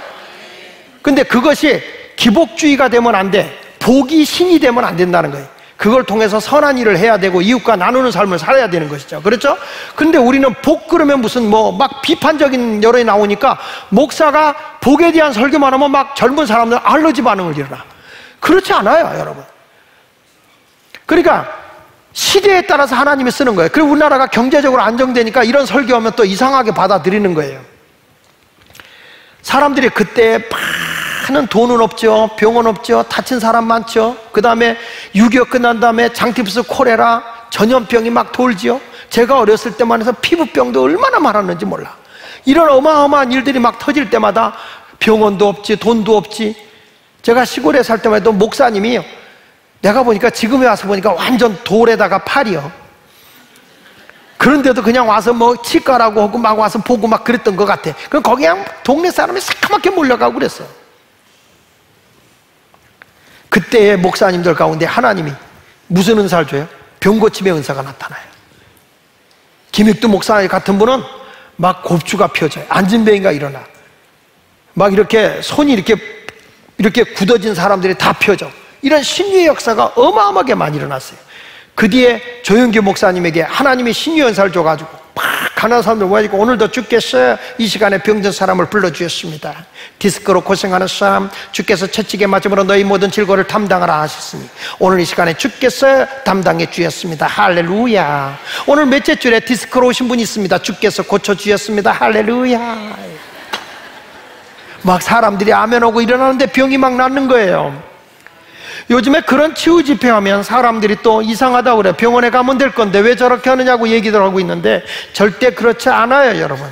근데 그것이 기복주의가 되면 안 돼. 복이 신이 되면 안 된다는 거예요. 그걸 통해서 선한 일을 해야 되고 이웃과 나누는 삶을 살아야 되는 것이죠. 그렇죠? 근데 우리는 복 그러면 무슨 막 비판적인 여론이 나오니까 목사가 복에 대한 설교만 하면 막 젊은 사람들 알러지 반응을 일어나. 그렇지 않아요, 여러분. 그러니까 시대에 따라서 하나님이 쓰는 거예요. 그리고 우리나라가 경제적으로 안정되니까 이런 설교하면 또 이상하게 받아들이는 거예요. 사람들이 그때 많은 돈은 없죠, 병원 없죠, 다친 사람 많죠. 그 다음에 6.25 끝난 다음에 장티푸스, 콜레라, 전염병이 막 돌지요. 제가 어렸을 때만 해서 피부병도 얼마나 많았는지 몰라. 이런 어마어마한 일들이 막 터질 때마다 병원도 없지, 돈도 없지. 제가 시골에 살 때만 해도 목사님이 내가 보니까 지금에 와서 보니까 완전 돌에다가 팔이요. 그런데도 그냥 와서 뭐 치과라고 하고 막 와서 보고 막 그랬던 것 같아. 그럼 거기 그냥 동네 사람이 새까맣게 몰려가고 그랬어요. 그때의 목사님들 가운데 하나님이 무슨 은사를 줘요? 병고침의 은사가 나타나요. 김익두 목사 같은 분은 막 곱추가 펴져요. 안진뱅이가 일어나. 막 이렇게 손이 이렇게 굳어진 사람들이 다 펴져. 이런 신유의 역사가 어마어마하게 많이 일어났어요. 그 뒤에 조영규 목사님에게 하나님이 신유 연사를 줘가지고 막 가난한 사람들 모아지고 오늘도 주께서 이 시간에 병든 사람을 불러주셨습니다. 디스크로 고생하는 사람 주께서 채찍에 맞음으로 너희 모든 질고를 담당하라 하셨으니 오늘 이 시간에 주께서 담당해 주셨습니다. 할렐루야. 오늘 몇째 줄에 디스크로 오신 분이 있습니다. 주께서 고쳐주셨습니다. 할렐루야. 막 사람들이 아멘하고 일어나는데 병이 막 낫는 거예요. 요즘에 그런 치유 집회하면 사람들이 또 이상하다고 그래. 병원에 가면 될 건데 왜 저렇게 하느냐고 얘기들 하고 있는데 절대 그렇지 않아요, 여러분.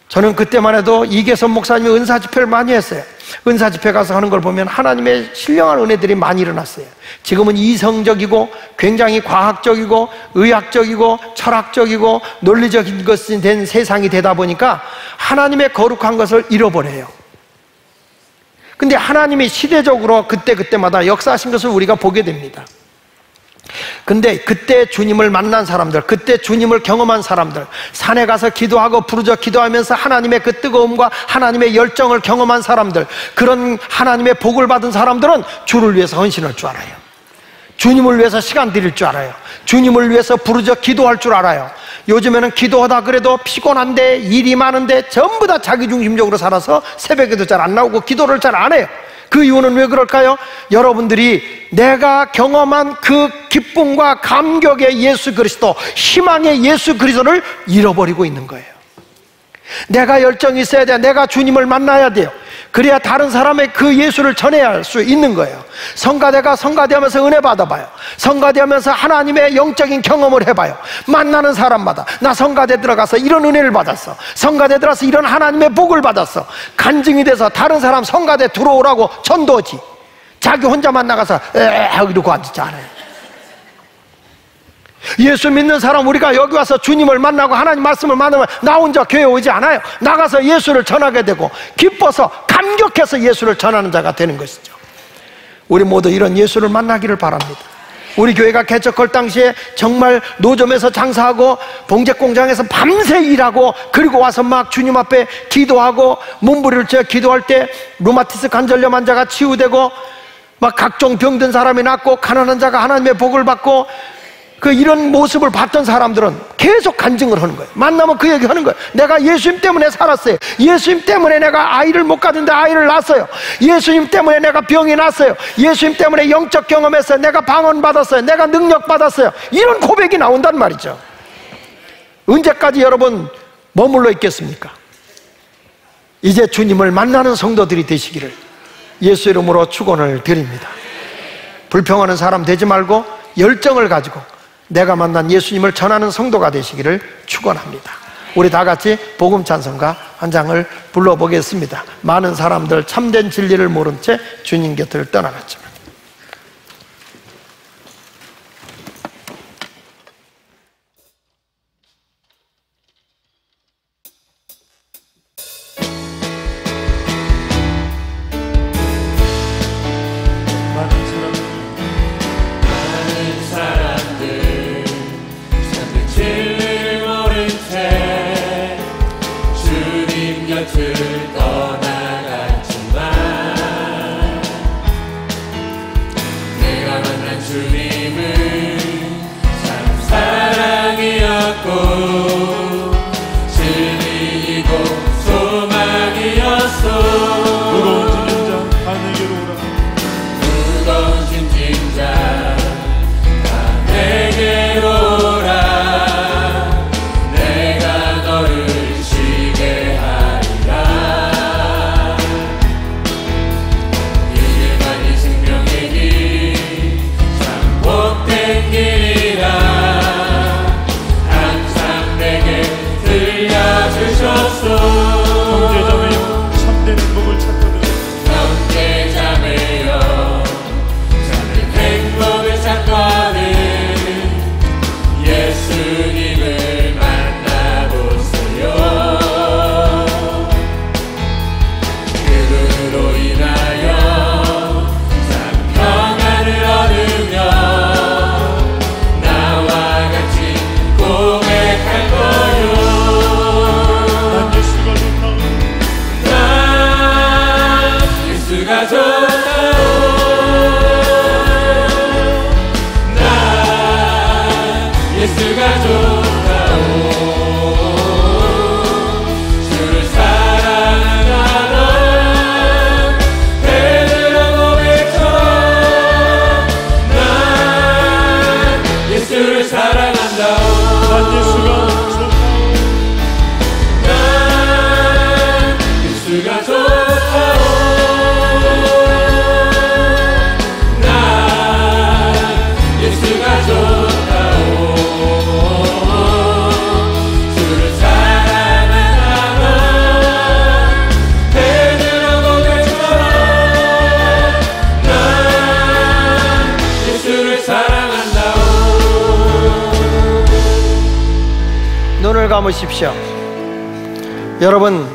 저는 그때만 해도 이계선 목사님이 은사 집회를 많이 했어요. 은사 집회 가서 하는 걸 보면 하나님의 신령한 은혜들이 많이 일어났어요. 지금은 이성적이고 굉장히 과학적이고 의학적이고 철학적이고 논리적인 것이 된 세상이 되다 보니까 하나님의 거룩한 것을 잃어버려요. 근데 하나님이 시대적으로 그때마다 역사하신 것을 우리가 보게 됩니다. 근데 그때 주님을 만난 사람들, 그때 주님을 경험한 사람들, 산에 가서 기도하고 부르짖어 기도하면서 하나님의 그 뜨거움과 하나님의 열정을 경험한 사람들, 그런 하나님의 복을 받은 사람들은 주를 위해서 헌신할 줄 알아요. 주님을 위해서 시간 드릴 줄 알아요. 주님을 위해서 부르짖어 기도할 줄 알아요. 요즘에는 기도하다 그래도 피곤한데 일이 많은데 전부 다 자기중심적으로 살아서 새벽에도 잘 안 나오고 기도를 잘 안 해요. 그 이유는 왜 그럴까요? 여러분들이 내가 경험한 그 기쁨과 감격의 예수 그리스도, 희망의 예수 그리스도를 잃어버리고 있는 거예요. 내가 열정이 있어야 돼요. 내가 주님을 만나야 돼요. 그래야 다른 사람의 그 예수를 전해야 할 수 있는 거예요. 성가대가 성가대하면서 은혜 받아봐요. 성가대하면서 하나님의 영적인 경험을 해봐요. 만나는 사람마다 나 성가대 들어가서 이런 은혜를 받았어. 성가대 들어가서 이런 하나님의 복을 받았어. 간증이 돼서 다른 사람 성가대 들어오라고 전도지. 자기 혼자만 나가서 하고 이러고 앉지 않아요. 예수 믿는 사람, 우리가 여기 와서 주님을 만나고 하나님 말씀을 만나면 나 혼자 교회 오지 않아요. 나가서 예수를 전하게 되고 기뻐서 감격해서 예수를 전하는 자가 되는 것이죠. 우리 모두 이런 예수를 만나기를 바랍니다. 우리 교회가 개척할 당시에 정말 노점에서 장사하고 봉제공장에서 밤새 일하고 그리고 와서 막 주님 앞에 기도하고 몸부림을 쳐 기도할 때 루마티스 관절염 환자가 치유되고 막 각종 병든 사람이 낫고 가난한 자가 하나님의 복을 받고 이런 모습을 봤던 사람들은 계속 간증을 하는 거예요. 만나면 그 얘기 하는 거예요. 내가 예수님 때문에 살았어요. 예수님 때문에 내가 아이를 못 가졌는데 아이를 낳았어요. 예수님 때문에 내가 병이 났어요. 예수님 때문에 영적 경험했어요. 내가 방언 받았어요. 내가 능력 받았어요. 이런 고백이 나온단 말이죠. 언제까지 여러분 머물러 있겠습니까? 이제 주님을 만나는 성도들이 되시기를 예수 이름으로 축원을 드립니다. 불평하는 사람 되지 말고 열정을 가지고 내가 만난 예수님을 전하는 성도가 되시기를 축원합니다. 우리 다 같이 복음 찬송가 한 장을 불러보겠습니다. 많은 사람들 참된 진리를 모른 채 주님 곁을 떠나갔죠. 눈을 감으십시오. 여러분,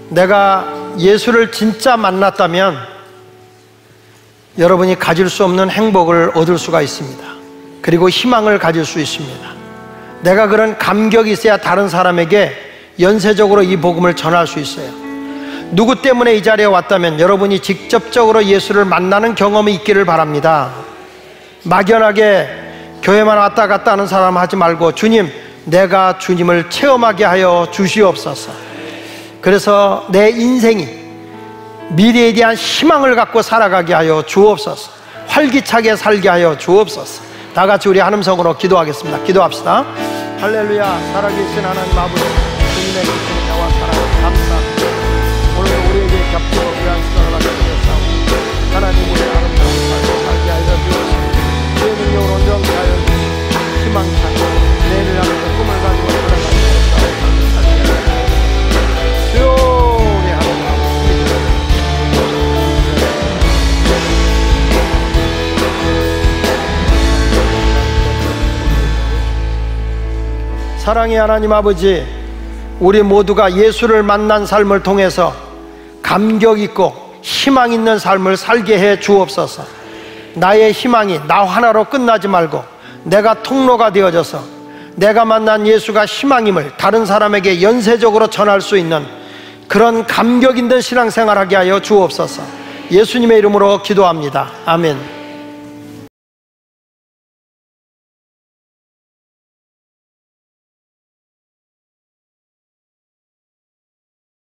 내가 예수를 진짜 만났다면 여러분이 가질 수 없는 행복을 얻을 수가 있습니다. 그리고 희망을 가질 수 있습니다. 내가 그런 감격이 있어야 다른 사람에게 연쇄적으로 이 복음을 전할 수 있어요. 누구 때문에 이 자리에 왔다면 여러분이 직접적으로 예수를 만나는 경험이 있기를 바랍니다. 막연하게 교회만 왔다 갔다 하는 사람 하지 말고, 주님, 내가 주님을 체험하게 하여 주시옵소서. 그래서 내 인생이 미래에 대한 희망을 갖고 살아가게 하여 주옵소서. 활기차게 살게 하여 주옵소서. 다 같이 우리 한음성으로 기도하겠습니다. 기도합시다. 할렐루야. 살아계신 하나님 아버지, 주님의 크신 은혜와 사랑 감사합니다. 오늘 우리에게 겹치고 귀한 시간을 주셨사오니 하나님, 우리 아름다운 삶을 살게 하여 주옵소서. 주의 능력으로 온전케 하여 주시고 희망찬 내일을 향해서 꿈을 가지고 살아가는 삶을 살게 하여 주옵소서. 주여, 우리 하나님 사랑의 하나님 아버지, 우리 모두가 예수를 만난 삶을 통해서 감격 있고 희망 있는 삶을 살게 해 주옵소서. 나의 희망이 나 하나로 끝나지 말고 내가 통로가 되어져서 내가 만난 예수가 희망임을 다른 사람에게 연쇄적으로 전할 수 있는 그런 감격 있는 신앙생활하게 하여 주옵소서. 예수님의 이름으로 기도합니다. 아멘.